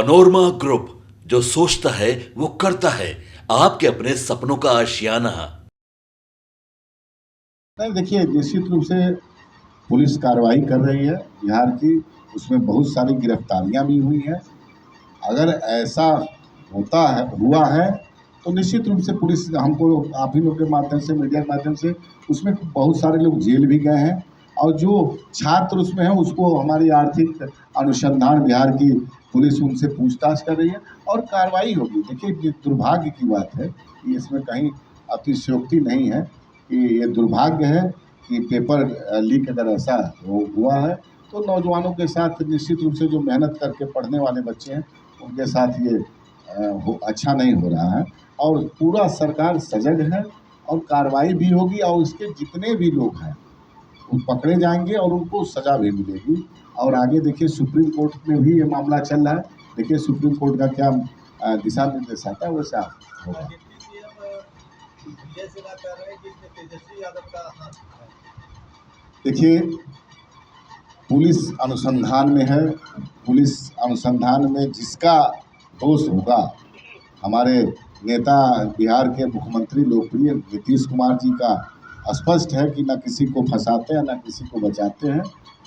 Panorama group, जो सोचता है वो करता है। आपके अपने सपनों का आशियाना। नहीं, देखिए, निश्चित रूप से पुलिस कार्रवाई कर रही है बिहार की। उसमें बहुत सारी गिरफ्तारियां भी हुई हैं। अगर ऐसा हुआ है तो निश्चित रूप से पुलिस हमको आप ही लोग के माध्यम से, मीडिया के माध्यम से, उसमें बहुत सारे लोग जेल भी गए हैं। और जो छात्र उसमें हैं उसको हमारी आर्थिक अनुसंधान बिहार की पुलिस उनसे पूछताछ कर रही है और कार्रवाई होगी। देखिए, ये दुर्भाग्य की बात है, ये इसमें कहीं अतिशयोक्ति नहीं है कि ये दुर्भाग्य है कि पेपर लीक अगर ऐसा हुआ है तो नौजवानों के साथ निश्चित रूप से जो मेहनत करके पढ़ने वाले बच्चे हैं उनके साथ ये अच्छा नहीं हो रहा है। और पूरा सरकार सजग है और कार्रवाई भी होगी और इसके जितने भी लोग हैं वो पकड़े जाएंगे और उनको सजा भी मिलेगी। और आगे देखिए, सुप्रीम कोर्ट में भी ये मामला चल रहा है। देखिए सुप्रीम कोर्ट का क्या दिशा निर्देश आता है वैसा होगा। देखिए, पुलिस अनुसंधान में है। पुलिस अनुसंधान में जिसका दोष होगा, हमारे नेता बिहार के मुख्यमंत्री लोकप्रिय नीतीश कुमार जी का स्पष्ट है कि न किसी को फंसाते हैं न किसी को बचाते हैं।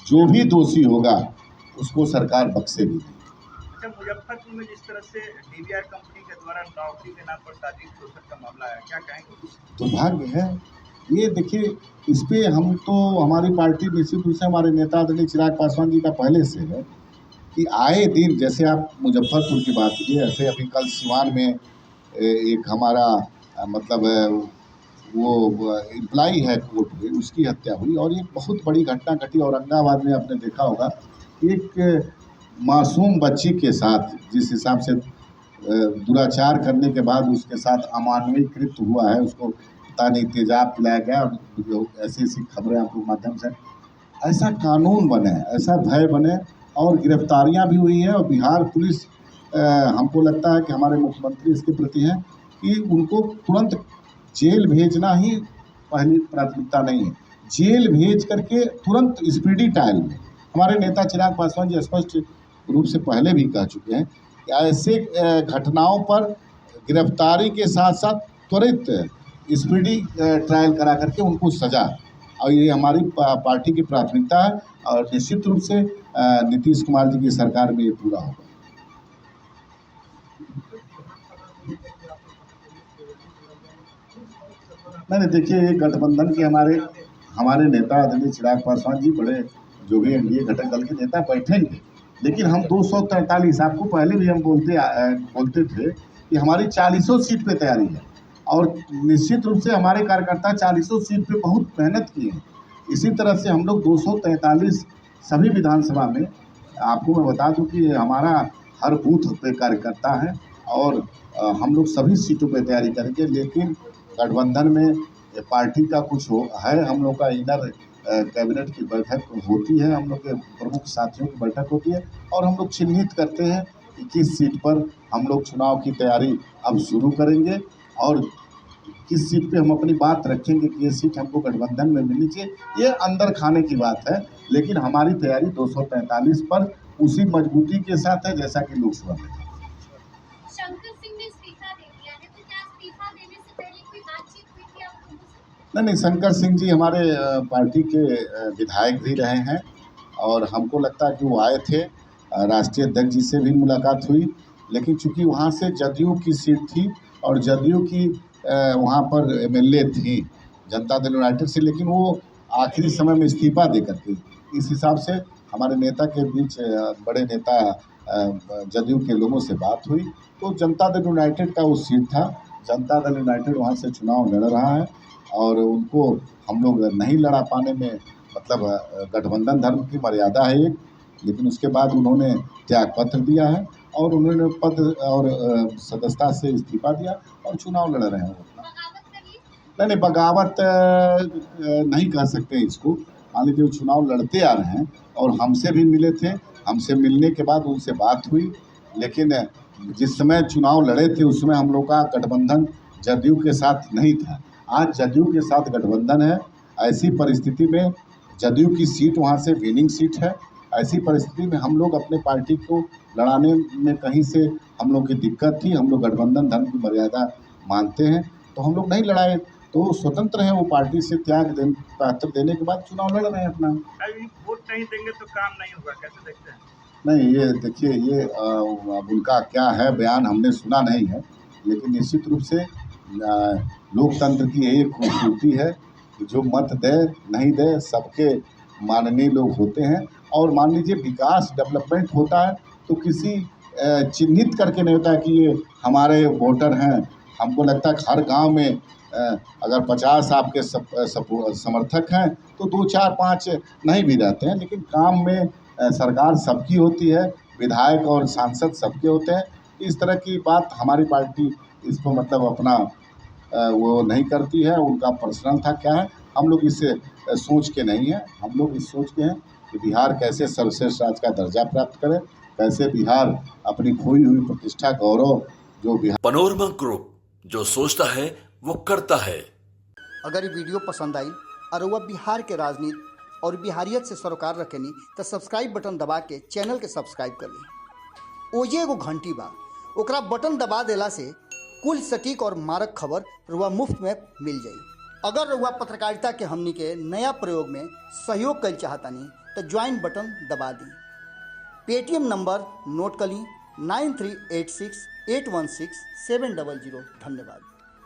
जो भी दोषी होगा उसको सरकार बख्शेगी। अच्छा, मुजफ्फरपुर में जिस तरह से डीवीआर कंपनी के द्वारा नौकरी के नाम पर साजिश शोषण का मामला है, क्या कहेंगे? दुर्भाग्य है ये। देखिए, इस पे हम तो, हमारी पार्टी निश्चित रूप से, हमारे नेता आदरणीय चिराग पासवान जी का पहले से है कि आए दिन, जैसे आप मुजफ्फरपुर की बात की, ऐसे अभी कल सिवान में एक हमारा मतलब वो एम्प्लॉई है कोर्ट में, उसकी हत्या हुई और एक बहुत बड़ी घटना घटी औरंगाबाद में। आपने देखा होगा, एक मासूम बच्ची के साथ जिस हिसाब से दुराचार करने के बाद उसके साथ अमानवीय कृत्य हुआ है, उसको पता नहीं तेजाब पिलाया गया। और ऐसी ऐसी खबरें आपके माध्यम से, ऐसा कानून बने, ऐसा भय बने। और गिरफ्तारियां भी हुई है। और बिहार पुलिस, हमको लगता है कि हमारे मुख्यमंत्री इसके प्रति हैं कि उनको तुरंत जेल भेजना ही पहली प्राथमिकता नहीं है। जेल भेज करके तुरंत स्पीडी ट्रायल में, हमारे नेता चिराग पासवान जी स्पष्ट रूप से पहले भी कह चुके हैं कि ऐसे घटनाओं पर गिरफ्तारी के साथ साथ त्वरित स्पीडी ट्रायल करा करके उनको सजा, और ये हमारी पार्टी की प्राथमिकता है। और निश्चित रूप से नीतीश कुमार जी की सरकार में ये पूरा होगा। नहीं, देखिए, ये गठबंधन के हमारे नेता आदरणीय चिराग पासवान जी, बड़े जो भी एनडीए घटक दल के नेता बैठेंगे, लेकिन हम 243, आपको पहले भी हम बोलते थे कि हमारी 40 सीट पे तैयारी है। और निश्चित रूप से हमारे कार्यकर्ता 40 सीट पे बहुत मेहनत किए हैं। इसी तरह से हम लोग 243 सभी विधानसभा में, आपको मैं बता दूं कि हमारा हर बूथ पे कार्यकर्ता है और हम लोग सभी सीटों पे तैयारी करेंगे। लेकिन गठबंधन में पार्टी का कुछ है, हम लोग का इनर कैबिनेट की बैठक होती है, हम लोग के प्रमुख साथियों की बैठक होती है और हम लोग चिन्हित करते हैं कि किस सीट पर हम लोग चुनाव की तैयारी अब शुरू करेंगे और किस सीट पे हम अपनी बात रखेंगे कि ये सीट हमको गठबंधन में मिलनी चाहिए। ये अंदर खाने की बात है, लेकिन हमारी तैयारी 243 पर उसी मजबूती के साथ है जैसा कि लोकसभा में। शंकर सिंह ने इस्तीफा दे दिया है, तो क्या इस्तीफा देने से पहले कोई बातचीत हुई थी आप लोगों से? नहीं, शंकर सिंह जी हमारे पार्टी के विधायक भी रहे हैं और हमको लगता है कि वो आए थे। राष्ट्रीय अध्यक्ष जी से भी मुलाकात हुई, लेकिन चूंकि वहाँ से जदयू की सीट थी और जदयू की वहाँ पर एमएलए थी जनता दल यूनाइटेड से, लेकिन वो आखिरी समय में इस्तीफा दे करके, इस हिसाब से हमारे नेता के बीच, बड़े नेता जदयू के लोगों से बात हुई तो जनता दल यूनाइटेड का वो सीट था। जनता दल यूनाइटेड वहाँ से चुनाव लड़ रहा है और उनको हम लोग नहीं लड़ा पाने में, मतलब गठबंधन धर्म की मर्यादा है एक, लेकिन उसके बाद उन्होंने त्यागपत्र दिया है और उन्होंने पद और सदस्यता से इस्तीफा दिया और चुनाव लड़ रहे हैं। नहीं, बगावत नहीं कह सकते इसको। मान लीजिए, वो चुनाव लड़ते आ रहे हैं और हमसे भी मिले थे, हमसे मिलने के बाद उनसे बात हुई, लेकिन जिस समय चुनाव लड़े थे उस समय हम लोग का गठबंधन जदयू के साथ नहीं था। आज जदयू के साथ गठबंधन है। ऐसी परिस्थिति में जदयू की सीट वहाँ से विनिंग सीट है। ऐसी परिस्थिति में हम लोग अपने पार्टी को लड़ाने में कहीं से हम लोग की दिक्कत थी, हम लोग गठबंधन धर्म की मर्यादा मानते हैं, तो हम लोग नहीं लड़ाए। तो स्वतंत्र हैं, वो पार्टी से पत्र देने के बाद चुनाव लड़ रहे हैं अपना। अभी वोट नहीं देंगे तो काम नहीं होगा, कैसे देखते हैं? नहीं, ये देखिए, ये अब उनका क्या है बयान हमने सुना नहीं है, लेकिन निश्चित रूप से लोकतंत्र की यही खूबसूरती है कि जो मत दे नहीं दे सबके माननीय लोग होते हैं। और मान लीजिए विकास डेवलपमेंट होता है तो किसी चिन्हित करके नहीं होता है कि ये हमारे वोटर हैं। हमको लगता है कि हर गांव में अगर 50 आपके समर्थक हैं तो 2, 4, 5 नहीं भी रहते हैं, लेकिन काम में सरकार सबकी होती है, विधायक और सांसद सबके होते हैं। इस तरह की बात हमारी पार्टी इसको मतलब अपना वो नहीं करती है, उनका पर्सनल था क्या है, हम लोग इससे सोच के नहीं हैं। हम लोग इस सोच के हैं कि बिहार कैसे सर्वश्रेष्ठ राज्य का दर्जा प्राप्त करे, कैसे बिहार अपनी खोई हुई प्रतिष्ठा गौरव जो बिहार। पनोरमा ग्रुप, जो सोचता है वो करता है। अगर ये वीडियो पसंद आई और वह बिहार के राजनीति और बिहारियत से सरोकार रखेनी तो सब्सक्राइब बटन दबा के चैनल के सब्सक्राइब कर ली। ओजे एगो घंटी बा, ओकरा बटन दबा देला से कुल सटीक और मारक खबर रुआ मुफ्त में मिल जाई। अगर रुआ पत्रकारिता के हमनी के नया प्रयोग में सहयोग कर चाहतानी तो ज्वाइन बटन दबा दी। पेटीएम नंबर नोट कर ली 9386816700। धन्यवाद।